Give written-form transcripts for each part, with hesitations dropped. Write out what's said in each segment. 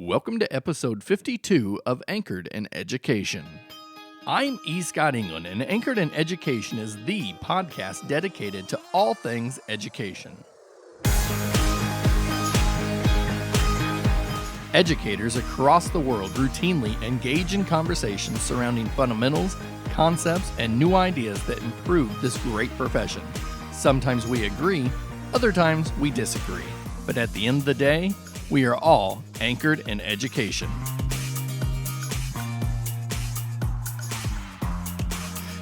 Welcome to episode 52 of Anchored in Education. I'm E. Scott England, and Anchored in Education is the podcast dedicated to all things education. Educators across the world routinely engage in conversations surrounding fundamentals, concepts, and new ideas that improve this great profession. Sometimes we agree, other times we disagree. But at the end of the day, we are all anchored in education.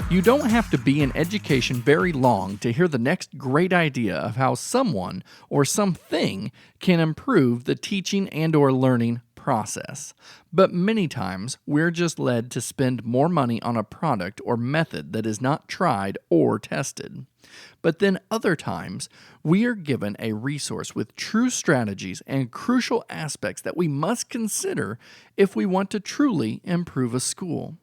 You don't have to be in education very long to hear the next great idea of how someone or something can improve the teaching and/or learning process. But many times, we're just led to spend more money on a product or method that is not tried or tested. But then other times, we are given a resource with true strategies and crucial aspects that we must consider if we want to truly improve a school.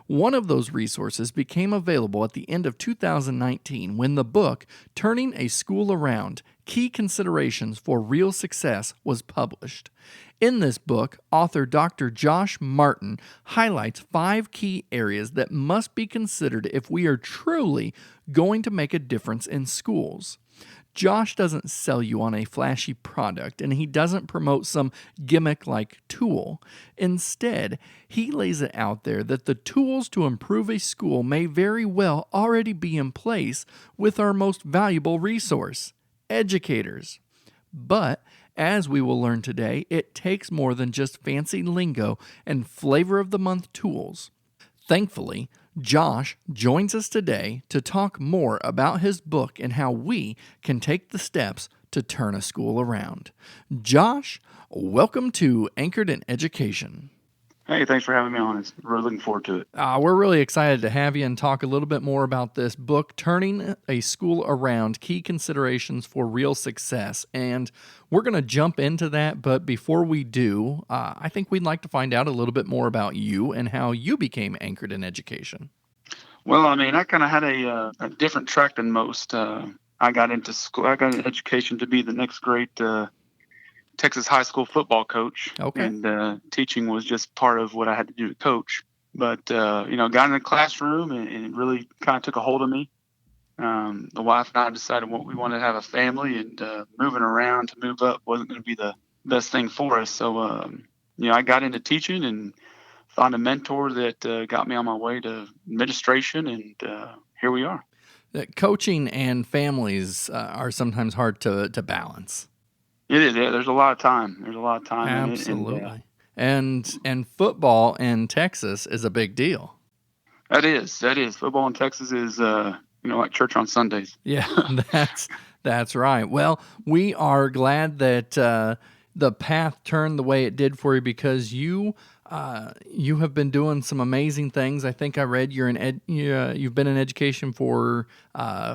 One of those resources became available at the end of 2019 when the book, Turning a School Around: Key Considerations for Real Success, was published. In this book, author Dr. Josh Martin highlights 5 key areas that must be considered if we are truly going to make a difference in schools. Josh doesn't sell you on a flashy product, and he doesn't promote some gimmick-like tool. Instead, he lays it out there that the tools to improve a school may very well already be in place with our most valuable resource, educators. But, as we will learn today, it takes more than just fancy lingo and flavor-of-the-month tools. Thankfully, Josh joins us today to talk more about his book and how we can take the steps to turn a school around. Josh, welcome to Anchored in Education. Hey, thanks for having me on. We're looking forward to it. We're really excited to have you and talk a little bit more about this book, Turning a School Around: Key Considerations for Real Success. And we're going to jump into that, but before we do, I think we'd like to find out a little bit more about you and how you became anchored in education. Well, I kind of had a different track than most. I got into school. I got into education to be the next great Texas high school football coach. Okay. And teaching was just part of what I had to do to coach. But, got in the classroom and it really kind of took a hold of me. The wife and I decided we wanted to have a family, and moving around to move up wasn't going to be the best thing for us. So, I got into teaching and found a mentor that got me on my way to administration, and here we are. Coaching and families are sometimes hard to balance. It is. Yeah, there's a lot of time. Absolutely. And football in Texas is a big deal. That is. Football in Texas is, like church on Sundays. Yeah, that's right. Well, we are glad that the path turned the way it did for you, because you have been doing some amazing things. I think I read you've been in education for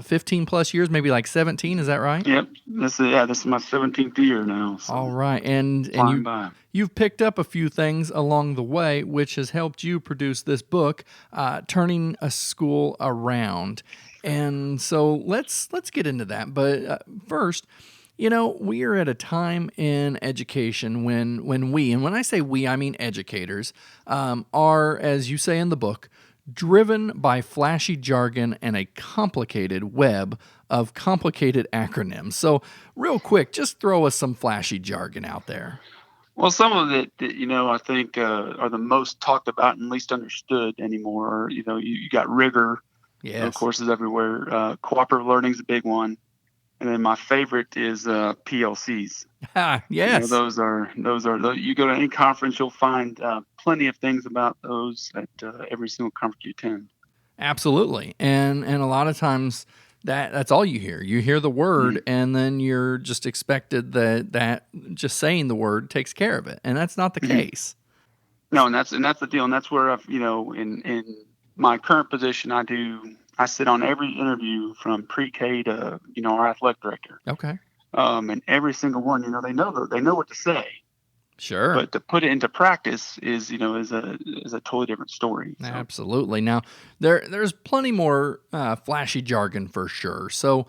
15 plus years, maybe like 17. Is that right? Yep. This is my 17th year now. So all right, and you've picked up a few things along the way, which has helped you produce this book, Turning a School Around. And so let's get into that. But first, we are at a time in education when we, and when I say we, I mean educators, are, as you say in the book, driven by flashy jargon and a complicated web of complicated acronyms. So real quick, just throw us some flashy jargon out there. Well, some of it, I think are the most talked about and least understood anymore. You got rigor. Yes. Courses everywhere. Cooperative learning is a big one. And then my favorite is PLCs. Yes. Those are. You go to any conference, you'll find plenty of things about those at every single conference you attend. Absolutely, and a lot of times that's all you hear. You hear the word, and then you're just expected that just saying the word takes care of it, and that's not the case. No, and that's the deal, and that's where in my current position, I sit on every interview from pre-K to, our athletic director. Okay. And every single one, they know what to say. Sure. But to put it into practice is a totally different story. So. Absolutely. Now, there's plenty more flashy jargon for sure. So,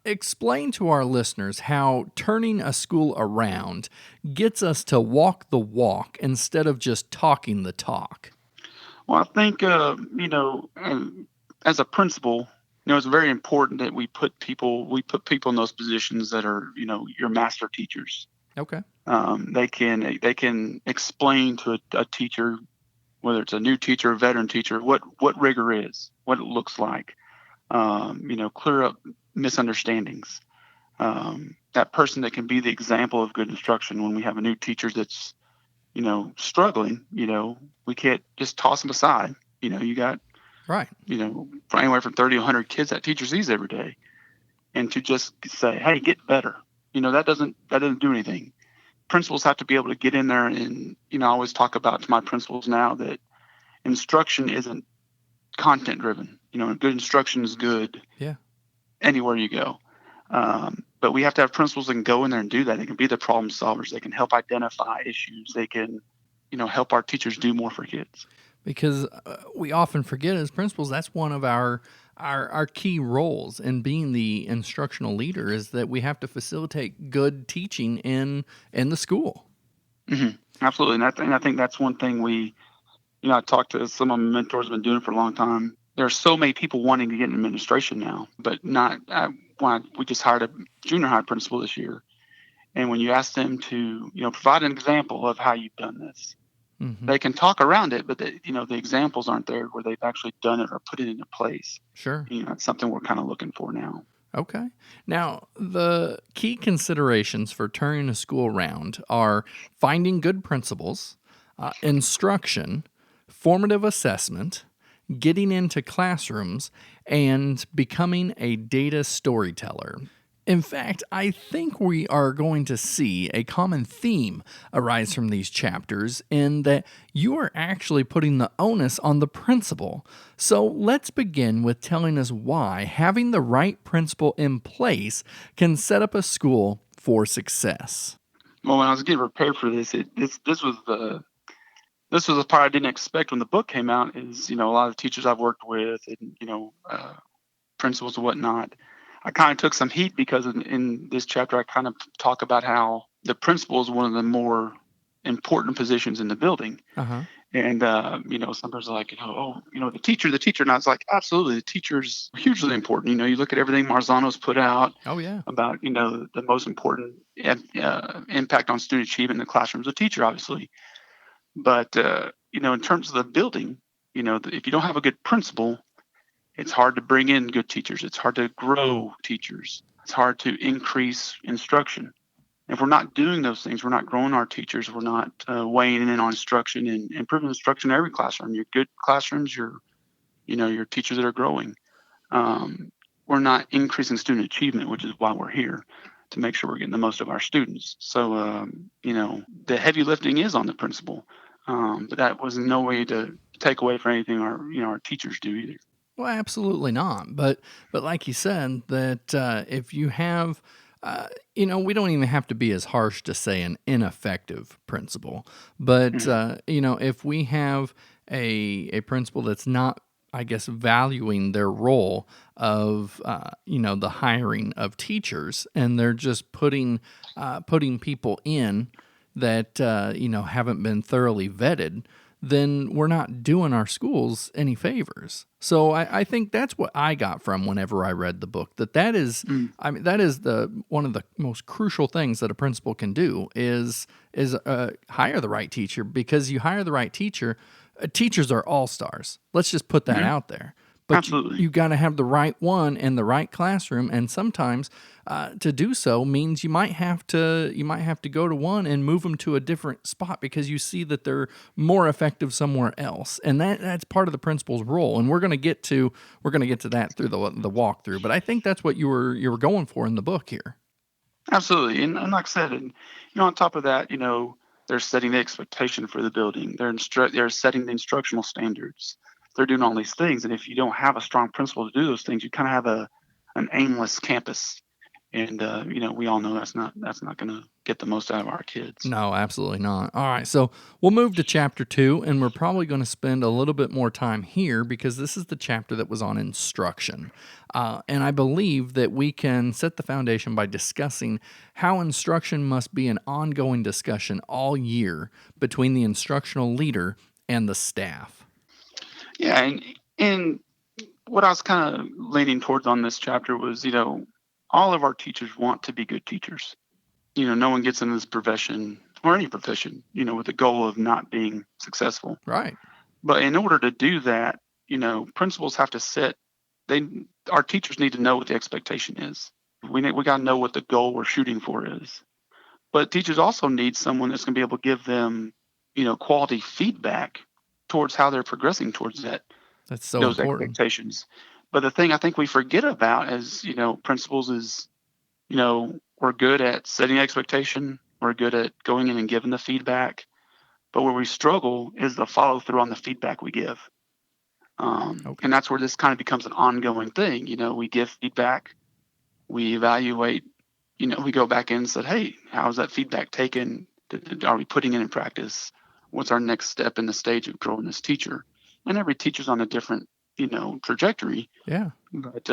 explain to our listeners how turning a school around gets us to walk the walk instead of just talking the talk. Well, I think as a principal, it's very important that we put people in those positions that are your master teachers. Okay. They can explain to a teacher, whether it's a new teacher or veteran teacher, what rigor is, what it looks like. Clear up misunderstandings. That person that can be the example of good instruction when we have a new teacher that's struggling. We can't just toss them aside. You got Right. Anywhere from 30 to 100 kids that teacher sees every day, and to just say, hey, get better. That doesn't do anything. Principals have to be able to get in there, and I always talk about to my principals now that instruction isn't content driven. Good instruction is good Yeah. anywhere you go. But we have to have principals that can go in there and do that. They can be the problem solvers. They can help identify issues. They can help our teachers do more for kids. Because we often forget as principals that's one of our key roles in being the instructional leader is that we have to facilitate good teaching in the school. Mm-hmm. Absolutely, and I think that's one thing I talked to some of my mentors have been doing for a long time. There are so many people wanting to get in administration now, but not. We just hired a junior high principal this year, and when you ask them to provide an example of how you've done this, they can talk around it, but the examples aren't there where they've actually done it or put it into place. Sure. It's something we're kind of looking for now. Okay. Now, the key considerations for turning a school around are finding good principals, instruction, formative assessment, getting into classrooms, and becoming a data storyteller. In fact, I think we are going to see a common theme arise from these chapters in that you are actually putting the onus on the principal. So let's begin with telling us why having the right principal in place can set up a school for success. Well, when I was getting prepared for this, this was the part I didn't expect when the book came out. Is a lot of teachers I've worked with and principals and whatnot. I kind of took some heat because in this chapter I kind of talk about how the principal is one of the more important positions in the building. Uh-huh. And sometimes like the teacher, and I was like, absolutely, the teacher's hugely important. You look at everything Marzano's put out. Oh yeah. About the most important impact on student achievement in the classroom is a teacher, obviously. But in terms of the building, if you don't have a good principal, it's hard to bring in good teachers. It's hard to grow teachers. It's hard to increase instruction. If we're not doing those things, we're not growing our teachers. We're not weighing in on instruction and improving instruction in every classroom. Your good classrooms, your teachers that are growing. We're not increasing student achievement, which is why we're here, to make sure we're getting the most of our students. So, the heavy lifting is on the principal, but that was no way to take away from anything our teachers do either. Well, absolutely not. But like you said, that if you have, we don't even have to be as harsh to say an ineffective principal. But if we have a principal that's not, I guess, valuing their role of the hiring of teachers, and they're just putting people in that haven't been thoroughly vetted, then we're not doing our schools any favors. So I think that's what I got from whenever I read the book. That is, that is the one of the most crucial things that a principal can do is hire the right teacher, because you hire the right teacher. Teachers are all stars. Let's just put that out there. But Absolutely. you got to have the right one in the right classroom, and sometimes to do so means you might have to go to one and move them to a different spot because you see that they're more effective somewhere else, and that's part of the principal's role. And we're going to get to that through the walkthrough. But I think that's what you were going for in the book here. Absolutely, and like I said, and on top of that, they're setting the expectation for the building. They're setting the instructional standards. They're doing all these things, and if you don't have a strong principal to do those things, you kind of have an aimless campus, and we all know that's not going to get the most out of our kids. No, absolutely not. All right, so we'll move to chapter 2, and we're probably going to spend a little bit more time here because this is the chapter that was on instruction. And I believe that we can set the foundation by discussing how instruction must be an ongoing discussion all year between the instructional leader and the staff. Yeah, and what I was kind of leaning towards on this chapter was, all of our teachers want to be good teachers. No one gets into this profession or any profession, with the goal of not being successful. Right. But in order to do that, principals have to our teachers need to know what the expectation is. We got to know what the goal we're shooting for is. But teachers also need someone that's going to be able to give them, quality feedback towards how they're progressing towards That's so those important. expectations. But the thing I think we forget about as, principals is, we're good at setting expectation. We're good at going in and giving the feedback. But where we struggle is the follow through on the feedback we give. Okay. And that's where this kind of becomes an ongoing thing. We give feedback, we evaluate, we go back in and said, hey, how's that feedback taken? Are we putting it in practice? What's our next step in the stage of growing this teacher? And every teacher's on a different, trajectory. Yeah. But,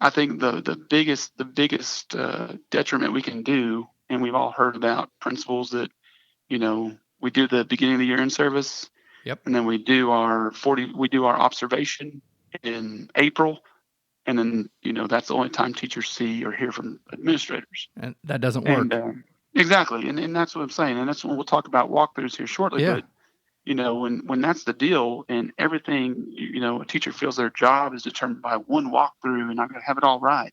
I think the biggest detriment we can do, and we've all heard about principals that, we do the beginning of the year in service. Yep. And then we do our observation in April. And then, that's the only time teachers see or hear from administrators. And that doesn't work. Exactly. And that's what I'm saying. And that's when we'll talk about walkthroughs here shortly. Yeah. But, when that's the deal and everything, a teacher feels their job is determined by one walkthrough and I'm going to have it all right.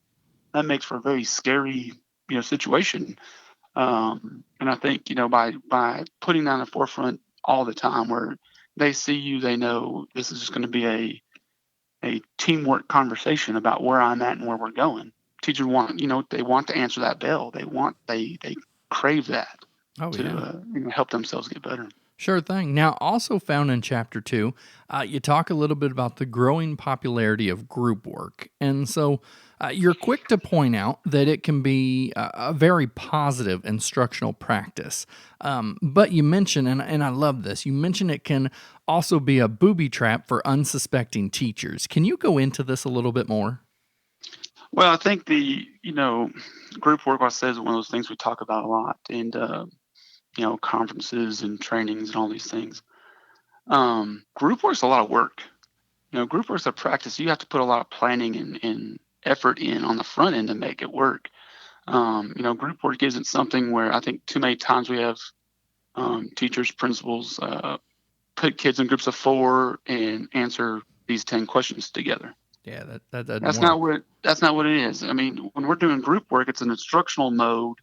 That makes for a very scary, situation. And I think, by putting that in the forefront all the time where they see you, they know this is just going to be a teamwork conversation about where I'm at and where we're going. Teachers want, they want to answer that bell. They crave that to help themselves get better. Sure thing. Now, also found in chapter 2, you talk a little bit about the growing popularity of group work. And so you're quick to point out that it can be a very positive instructional practice. But you mention, and I love this, you mention it can also be a booby trap for unsuspecting teachers. Can you go into this a little bit more? Well, I think the, group work, I say, is one of those things we talk about a lot. And, conferences and trainings and all these things. Group work's a lot of work. Group work's a practice. You have to put a lot of planning and effort in on the front end to make it work. Group work isn't something where I think too many times we have teachers, principals put kids in groups of 4 and answer these 10 questions together. Yeah, that doesn't work. That's not what it is. I mean, when we're doing group work, it's an instructional mode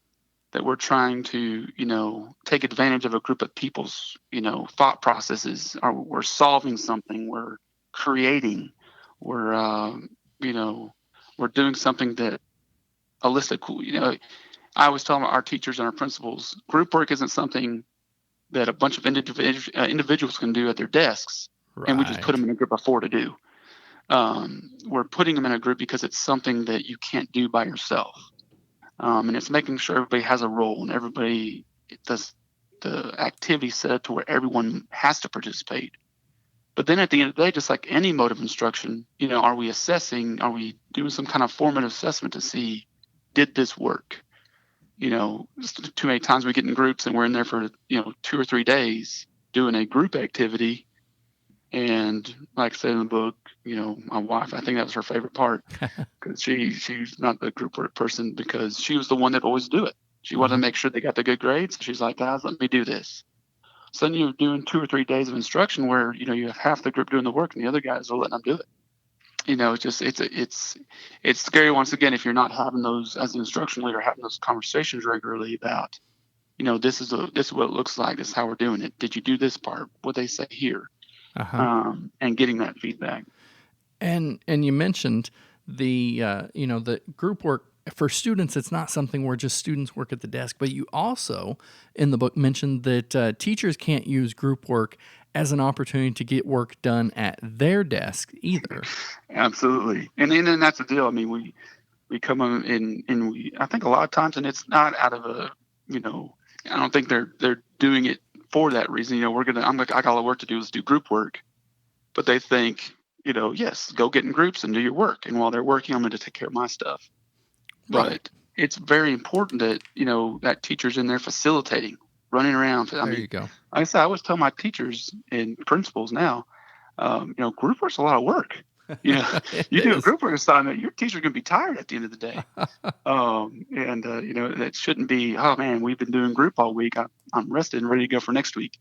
that we're trying to, take advantage of a group of people's, thought processes. We're solving something, we're creating, we're doing something that holistic. I always tell our teachers and our principals, group work isn't something that a bunch of individuals can do at their desks, and we just put them in a group of 4 to do. We're putting them in a group because it's something that you can't do by yourself. And it's making sure everybody has a role and everybody does the activity set up to where everyone has to participate. But then at the end of the day, just like any mode of instruction, are we doing some kind of formative assessment to see, did this work? Too many times we get in groups and we're in there for, 2 or 3 days doing a group activity. And like I said in the book, my wife, I think that was her favorite part because she's not the group work person because she was the one that always do it. She wanted to make sure they got the good grades. She's like, guys, let me do this. So then you're doing 2 or 3 days of instruction where, you have half the group doing the work and the other guys are letting them do it. It's scary once again if you're not having those as an instruction leader, having those conversations regularly about, this is what it looks like. This is how we're doing it. Did you do this part? What they say here? And getting that feedback. And you mentioned the the group work for students. It's not something where just students work at the desk, but you also in the book mentioned that teachers can't use group work as an opportunity to get work done at their desk either. Absolutely, and then that's the deal. I mean, We come in, and I think a lot of times, and it's not out of a, I don't think they're doing it for that reason. I got all the work to do is do group work, but they think, yes, go get in groups and do your work. And while they're working, I'm going to take care of my stuff. Right. But it's very important that, that teacher's in there facilitating, running around. There you go. Like I said, I always tell my teachers and principals now, group work's a lot of work. You do a group work assignment, your teacher's going to be tired at the end of the day. That shouldn't be, oh man, we've been doing group all week. I'm rested and ready to go for next week.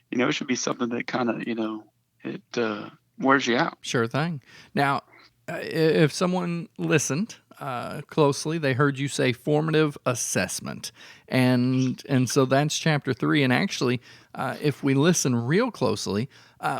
It should be something that kind of, it wears you out. Sure thing. Now, if someone listened closely, they heard you say formative assessment, and so that's chapter 3. And actually, if we listen real closely,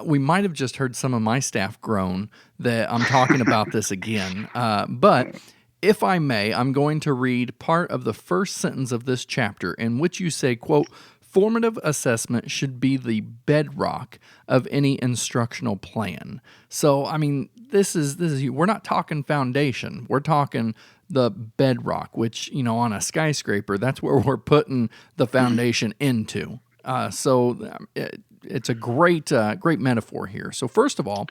we might have just heard some of my staff groan that I'm talking about this again. But if I may, I'm going to read part of the first sentence of this chapter, in which you say, quote, "Formative assessment should be the bedrock of any instructional plan." So, I mean, this is we're not talking foundation. We're talking the bedrock, which, on a skyscraper, that's where we're putting the foundation into. So it's a great metaphor here. So first of all,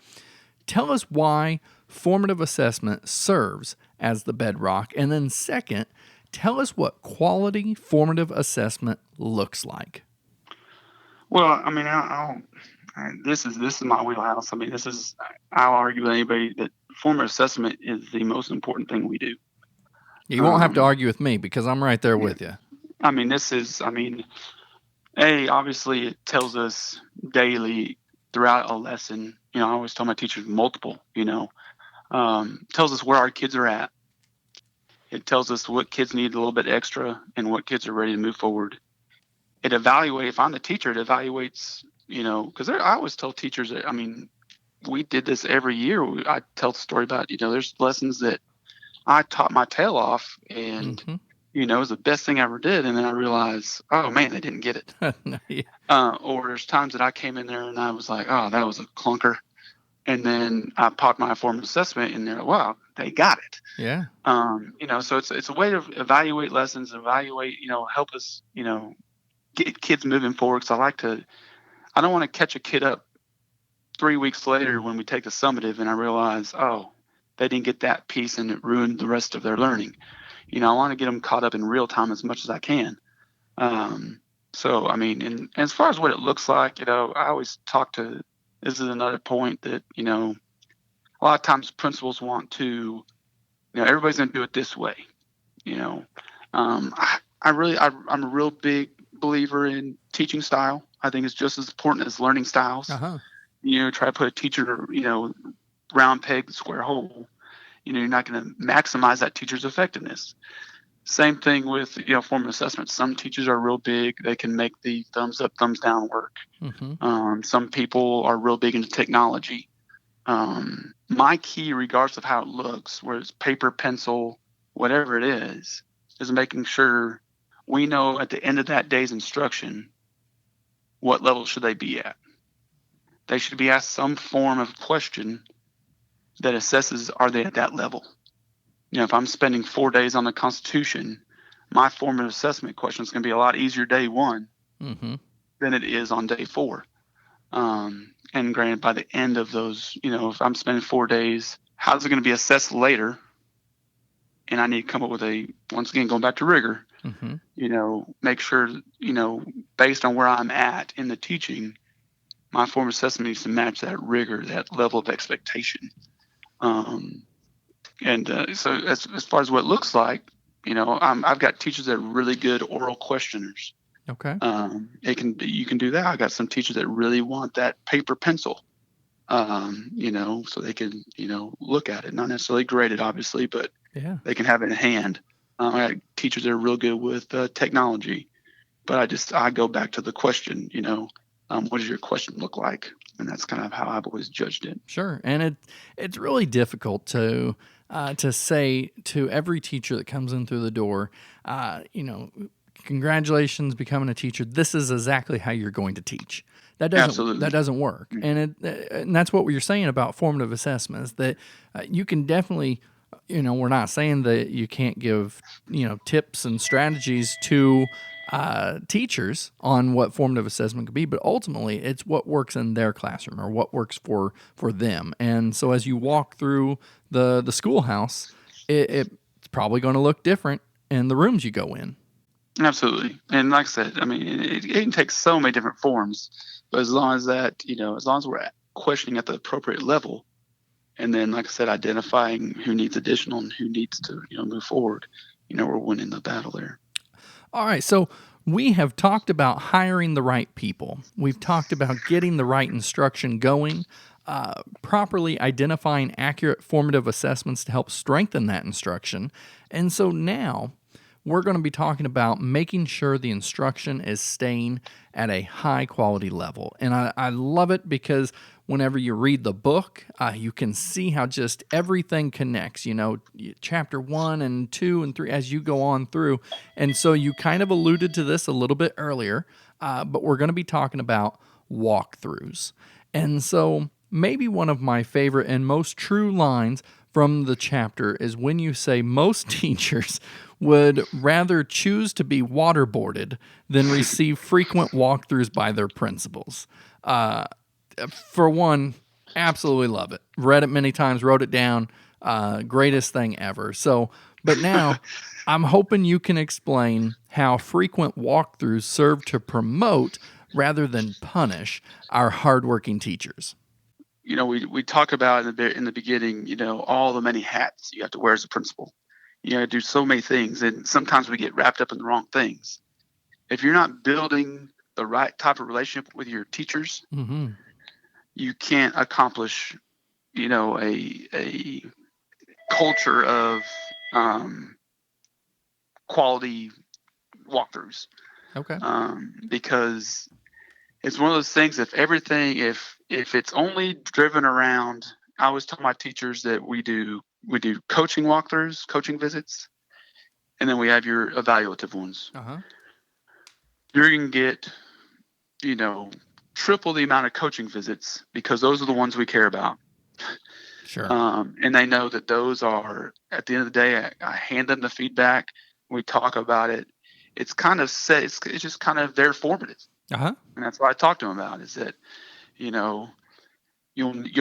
tell us why formative assessment serves as the bedrock. And then second, tell us what quality formative assessment looks like. Well, I mean, this is my wheelhouse. I mean, I'll argue with anybody that formative assessment is the most important thing we do. You won't have to argue with me because I'm right there with you. I mean, obviously it tells us daily throughout a lesson. I always tell my teachers multiple, tells us where our kids are at. It tells us what kids need a little bit extra and what kids are ready to move forward. It evaluates, if I'm the teacher, it evaluates, because I always tell teachers that, I mean, we did this every year. I tell the story about, there's lessons that I taught my tail off and, it was the best thing I ever did. And then I realized, oh man, they didn't get it. Yeah. Or there's times that I came in there and I was like, oh, that was a clunker. And then I popped my formative assessment and they're like, wow, they got it. Yeah. So it's a way to evaluate lessons, help us, get kids moving forward. Cause I don't want to catch a kid up 3 weeks later when we take the summative and I realize, oh, they didn't get that piece and it ruined the rest of their learning. I want to get them caught up in real time as much as I can. So, I mean, and as far as what it looks like, I always this is another point that, a lot of times principals want to, everybody's going to do it this way. I'm a real big believer in teaching style. I think it's just as important as learning styles. Uh-huh. Try to put a teacher, round peg, square hole. You're not going to maximize that teacher's effectiveness. Same thing with, formative assessment. Some teachers are real big. They can make the thumbs up, thumbs down work. Some people are real big into technology. My key, regardless of how it looks, whether it's paper, pencil, whatever it is making sure we know at the end of that day's instruction, what level should they be at. They should be asked some form of question that assesses, are they at that level? If I'm spending 4 days on the Constitution, my formative assessment question is going to be a lot easier day 1 than it is on day 4. And granted, by the end of those, if I'm spending 4 days, how's it going to be assessed later? And I need to come up with once again, going back to rigor, make sure, based on where I'm at in the teaching, my formative assessment needs to match that rigor, that level of expectation. So as far as what it looks like, I've got teachers that are really good oral questioners. Okay. You can do that. I got some teachers that really want that paper pencil, so they can, look at it, not necessarily grade it, obviously, but they can have it in hand. I got teachers that are real good with technology, but I go back to the question, what does your question look like? And that's kind of how I've always judged it. Sure. And it's really difficult to say to every teacher that comes in through the door, congratulations becoming a teacher. This is exactly how you're going to teach. That doesn't work. And that's what you're saying about formative assessment, is that you can definitely We're not saying that you can't give, tips and strategies to teachers on what formative assessment could be, but ultimately it's what works in their classroom or what works for them. And so as you walk through the schoolhouse, it's probably going to look different in the rooms you go in. Absolutely. And like I said, I mean, it can take so many different forms, but as long as we're questioning at the appropriate level, and then, like I said, identifying who needs additional and who needs to, move forward, we're winning the battle there. All right. So we have talked about hiring the right people. We've talked about getting the right instruction going, properly identifying accurate formative assessments to help strengthen that instruction. And so now we're going to be talking about making sure the instruction is staying at a high quality level. And I love it because whenever you read the book, you can see how just everything connects, chapter 1 and 2 and 3 as you go on through. And so you kind of alluded to this a little bit earlier, but we're going to be talking about walkthroughs. And so maybe one of my favorite and most true lines from the chapter is when you say most teachers would rather choose to be waterboarded than receive frequent walkthroughs by their principals. For one, absolutely love it. Read it many times, wrote it down. Greatest thing ever. So, but now I'm hoping you can explain how frequent walkthroughs serve to promote rather than punish our hardworking teachers. We talk about in the beginning, all the many hats you have to wear as a principal. You got to do so many things, and sometimes we get wrapped up in the wrong things. If you're not building the right type of relationship with your teachers, Mm-hmm. you can't accomplish, a culture of quality walkthroughs. Okay. Because it's one of those things. If it's only driven around, I always tell my teachers that we do coaching walkthroughs, coaching visits, and then we have your evaluative ones. Uh-huh. You're going to get, triple the amount of coaching visits because those are the ones we care about. Sure. And they know that those are, at the end of the day, I hand them the feedback. We talk about it. It's kind of set. It's just kind of their formative. Uh-huh. And that's what I talk to them about is that, you'll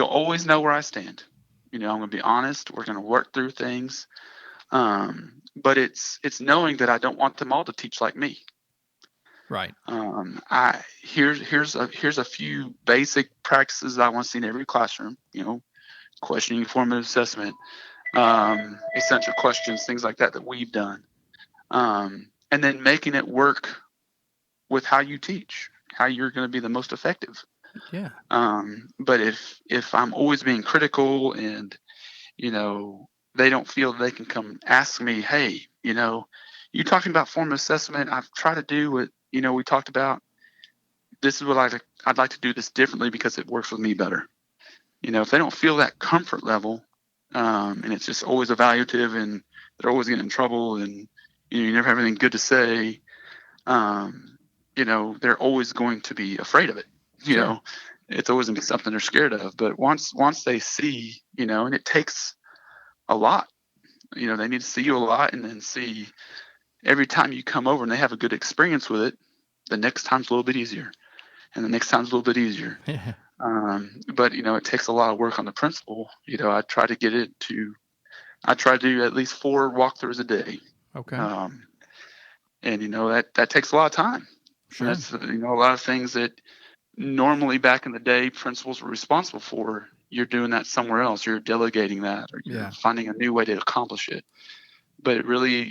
always know where I stand. I'm going to be honest. We're going to work through things. But it's knowing that I don't want them all to teach like me. Right. Here's a few basic practices I want to see in every classroom. Questioning, formative assessment, essential questions, things like that we've done, and then making it work with how you teach, how you're going to be the most effective. Yeah. But if I'm always being critical and they don't feel they can come ask me, hey, you talking about formative assessment, I've tried to do what we talked about. This is what I'd like to do this differently because it works with me better. If they don't feel that comfort level, and it's just always evaluative and they're always getting in trouble and you never have anything good to say, they're always going to be afraid of it. Sure. It's always going to be something they're scared of. But once they see, and it takes a lot, they need to see you a lot and then see every time you come over and they have a good experience with it, the next time's a little bit easier and the next time's a little bit easier. Yeah. But it takes a lot of work on the principal. I try to do at least 4 walkthroughs a day. Okay. And that takes a lot of time. Sure. And that's a lot of things that normally back in the day principals were responsible for. You're doing that somewhere else. You're delegating that, or you're finding a new way to accomplish it. But it really,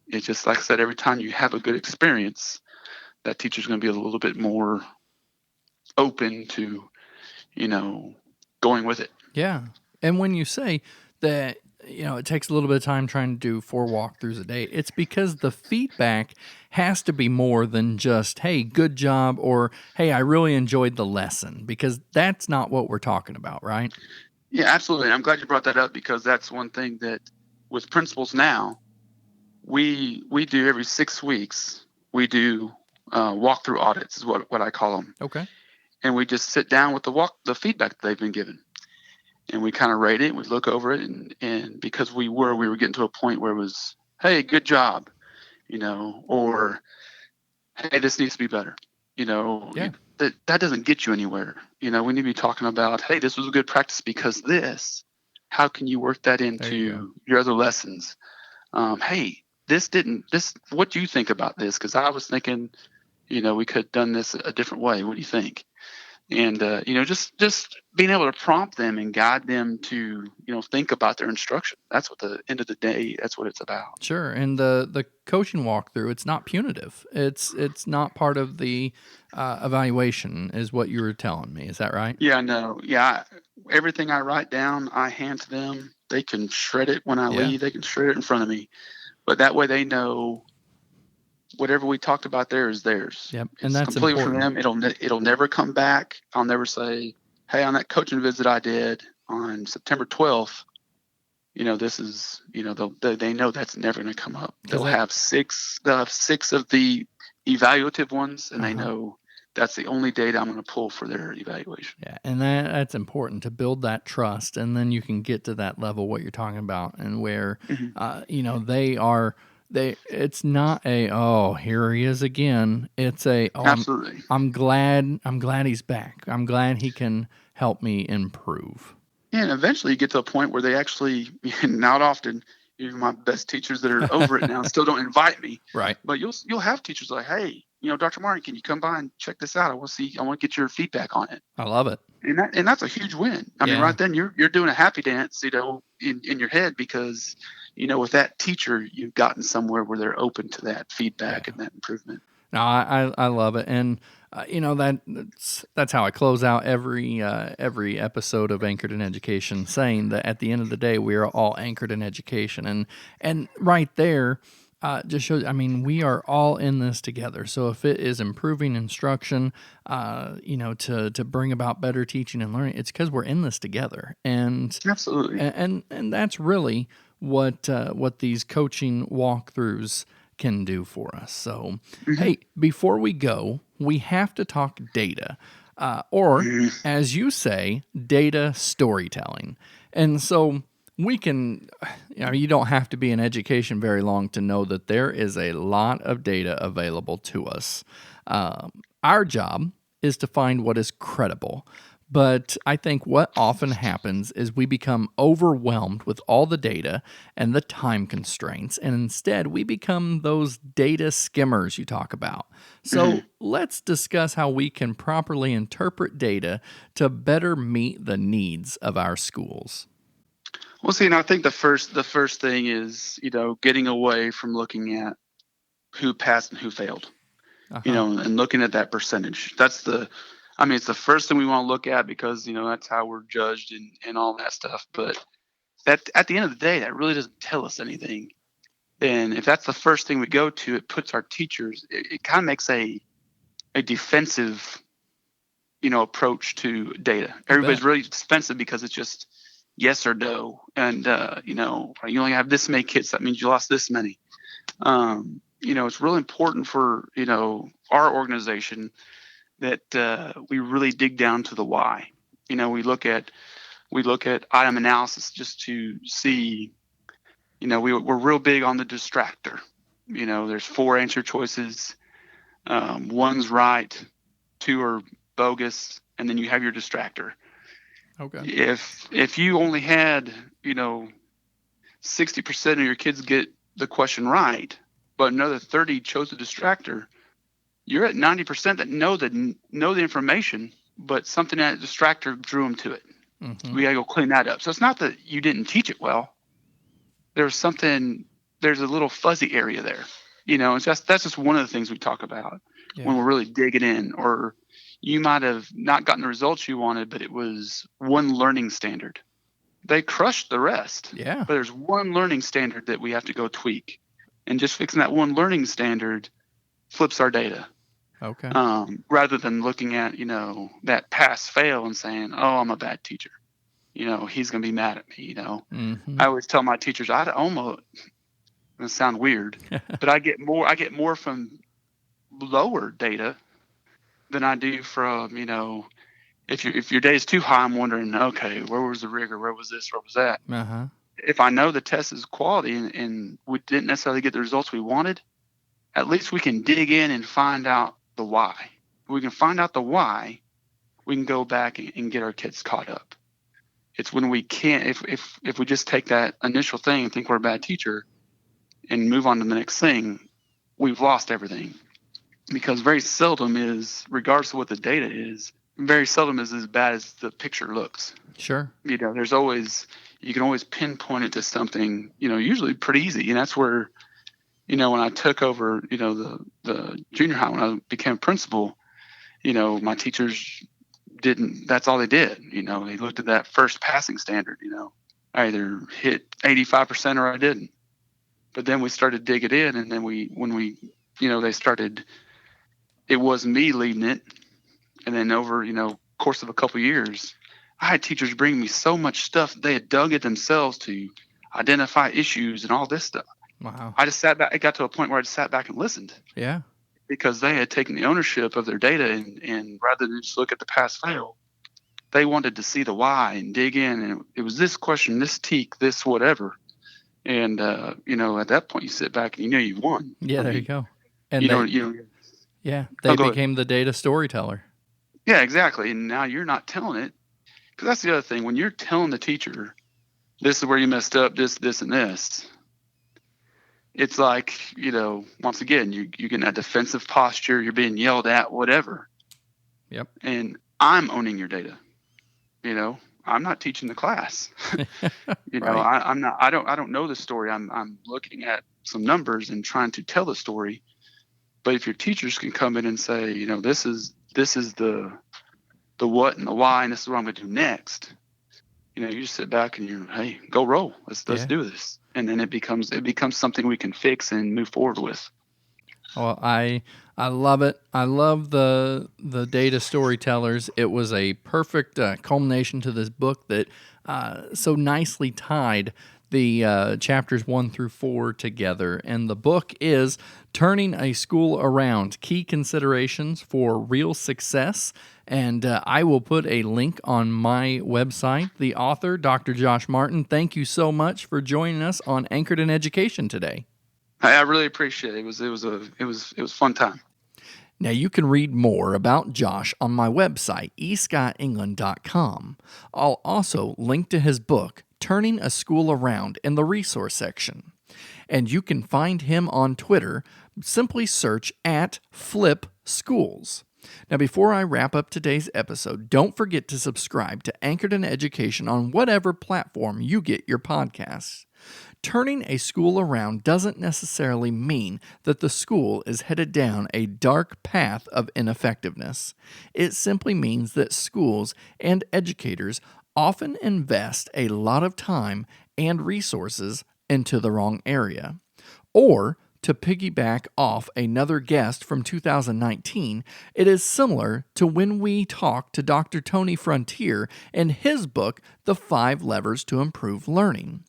it's just like I said, every time you have a good experience, that teacher's going to be a little bit more open to, going with it. Yeah. And when you say that, it takes a little bit of time trying to do 4 walkthroughs a day, it's because the feedback has to be more than just, hey, good job, or, hey, I really enjoyed the lesson, because that's not what we're talking about, right? Yeah, absolutely. I'm glad you brought that up because that's one thing that with principals now, we do every 6 weeks. We do walkthrough audits is what I call them. Okay. And we just sit down with the feedback that they've been given. and we kind of rate it. We look over it, and because we were getting to a point where it was, hey, good job, or hey, this needs to be better. Yeah. That doesn't get you anywhere. We need to be talking about, hey, this was a good practice because this. How can you work that There you go. into your other lessons? Hey, what do you think about this? Because I was thinking, we could have done this a different way. What do you think? And just being able to prompt them and guide them to think about their instruction. That's what the end of the day, that's what it's about. Sure. And the coaching walkthrough, it's not punitive. It's not part of the evaluation, is what you were telling me. Is that right? Yeah, no, yeah. Everything I write down, I hand to them. They can shred it when I Yeah. leave. They can shred it in front of me, but that way they know whatever we talked about there is theirs. Yep. It's And that's completely important. from them. It'll never come back. I'll never say, hey, on that coaching visit I did on September 12th, this is, they know that's never going to come up. They'll have six of the evaluative ones, and they know that's the only data I'm going to pull for their evaluation. Yeah, and that's important to build that trust, and then you can get to that level what you're talking about, and where it's not a, oh, here he is again. It's a, oh, Absolutely. I'm glad he's back. I'm glad he can help me improve. Yeah, and eventually you get to a point where they actually, not often, even my best teachers that are over it now still don't invite me. Right. But you'll have teachers like, hey, Dr. Martin, can you come by and check this out? I want to get your feedback on it. I love it. And that's a huge win. I mean, right then you're doing a happy dance, in your head, because with that teacher you've gotten somewhere where they're open to that feedback and that improvement. No, I love it, and that's how I close out every episode of Anchored in Education, saying that at the end of the day we are all anchored in education, and right there. Just shows, I mean, we are all in this together. So if it is improving instruction, to bring about better teaching and learning, it's because we're in this together. And absolutely, and that's really what these coaching walkthroughs can do for us. So, hey, before we go, we have to talk data, or as you say, data storytelling. And so we can, you don't have to be in education very long to know that there is a lot of data available to us. Our job is to find what is credible. But I think what often happens is we become overwhelmed with all the data and the time constraints, and instead we become those data skimmers you talk about. So let's discuss how we can properly interpret data to better meet the needs of our schools. Well, see, and I think the first thing is, getting away from looking at who passed and who failed, and looking at that percentage. It's the first thing we want to look at because, that's how we're judged and all that stuff. But that at the end of the day, that really doesn't tell us anything. And if that's the first thing we go to, it puts our teachers, it kind of makes a defensive, approach to data. Everybody's really defensive because it's just yes or no. And, you only have this many kids. That means you lost this many. It's really important for, our organization that we really dig down to the why. We look at item analysis just to see, we're real big on the distractor. There's 4 answer choices. One's right, 2 are bogus, and then you have your distractor. Okay. If you only had, 60% of your kids get the question right, but another 30 chose the distractor, you're at 90% that know the information, but something that distractor drew them to it. We gotta go clean that up. So it's not that you didn't teach it well. There's a little fuzzy area there. That's just one of the things we talk about when we're really digging in. Or you might have not gotten the results you wanted, but it was one learning standard. They crushed the rest. Yeah. But there's one learning standard that we have to go tweak. And just fixing that one learning standard flips our data. Okay. Rather than looking at, that pass fail and saying, oh, I'm a bad teacher. He's going to be mad at me, I always tell my teachers, I'd almost, it's going to sound weird, but I get more from lower data than I do from, If your day is too high, I'm wondering, okay, where was the rigor? Where was this? Where was that? Uh-huh. If I know the test is quality and we didn't necessarily get the results we wanted, at least we can dig in and find out the why. If we can find out the why, we can go back and get our kids caught up. It's when we can't, if we just take that initial thing and think we're a bad teacher and move on to the next thing, we've lost everything. Because very seldom is, regardless of what the data is, very seldom is as bad as the picture looks. Sure. You know, you can always pinpoint it to something, usually pretty easy. And that's where, when I took over, the junior high, when I became principal, my teachers that's all they did. They looked at that first passing standard, I either hit 85% or I didn't. But then we started digging in, and then they started, it was me leading it. And then over, course of a couple of years, I had teachers bring me so much stuff. They had dug it themselves to identify issues and all this stuff. Wow. I just sat back. It got to a point where I just sat back and listened. Yeah. Because they had taken the ownership of their data, and rather than just look at the pass fail, they wanted to see the why and dig in. And it was this question, this teak, this whatever. And, at that point you sit back and you've won. Yeah, there you go. And they became the data storyteller. Yeah, exactly. And now you're not telling it. Because that's the other thing. When you're telling the teacher, this is where you messed up, this, and this, it's like, once again, you're getting that defensive posture, you're being yelled at, whatever. Yep. And I'm owning your data. I'm not teaching the class. Right. I'm not. I don't know the story. I'm looking at some numbers and trying to tell the story. But if your teachers can come in and say, this is the what and the why, and this is what I'm going to do next. You just sit back and hey, go roll. Let's do this. And then it becomes something we can fix and move forward with. Well, I love it. I love the data storytellers. It was a perfect culmination to this book that so nicely tied the chapters 1 through 4 together. And the book is Turning a School Around, Key Considerations for Real Success. And I will put a link on my website. The author, Dr. Josh Martin, thank you so much for joining us on Anchored in Education today. I really appreciate it. It was a fun time. Now, you can read more about Josh on my website, escottengland.com. I'll also link to his book, Turning a School Around, in the resource section. And you can find him on Twitter. Simply search @FlipSchools. Now, before I wrap up today's episode, don't forget to subscribe to Anchored in Education on whatever platform you get your podcasts. Turning a school around doesn't necessarily mean that the school is headed down a dark path of ineffectiveness. It simply means that schools and educators often invest a lot of time and resources into the wrong area. Or, to piggyback off another guest from 2019, it is similar to when we talked to Dr. Tony Frontier in his book, The 5 Levers to Improve Learning.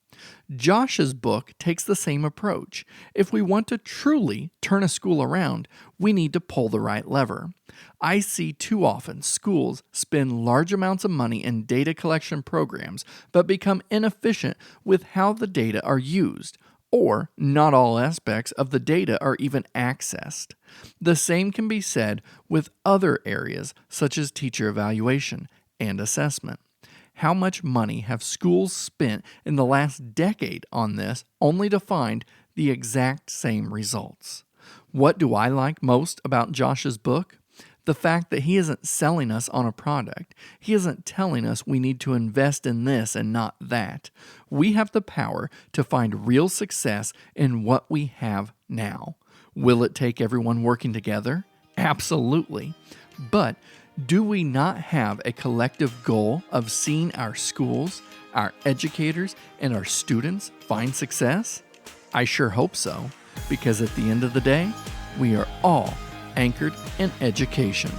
Josh's book takes the same approach. If we want to truly turn a school around, we need to pull the right lever. I see too often schools spend large amounts of money in data collection programs, but become inefficient with how the data are used, or not all aspects of the data are even accessed. The same can be said with other areas such as teacher evaluation and assessment. How much money have schools spent in the last decade on this only to find the exact same results? What do I like most about Josh's book? The fact that he isn't selling us on a product. He isn't telling us we need to invest in this and not that. We have the power to find real success in what we have now. Will it take everyone working together? Absolutely. But do we not have a collective goal of seeing our schools, our educators, and our students find success? I sure hope so, because at the end of the day, we are all anchored in education.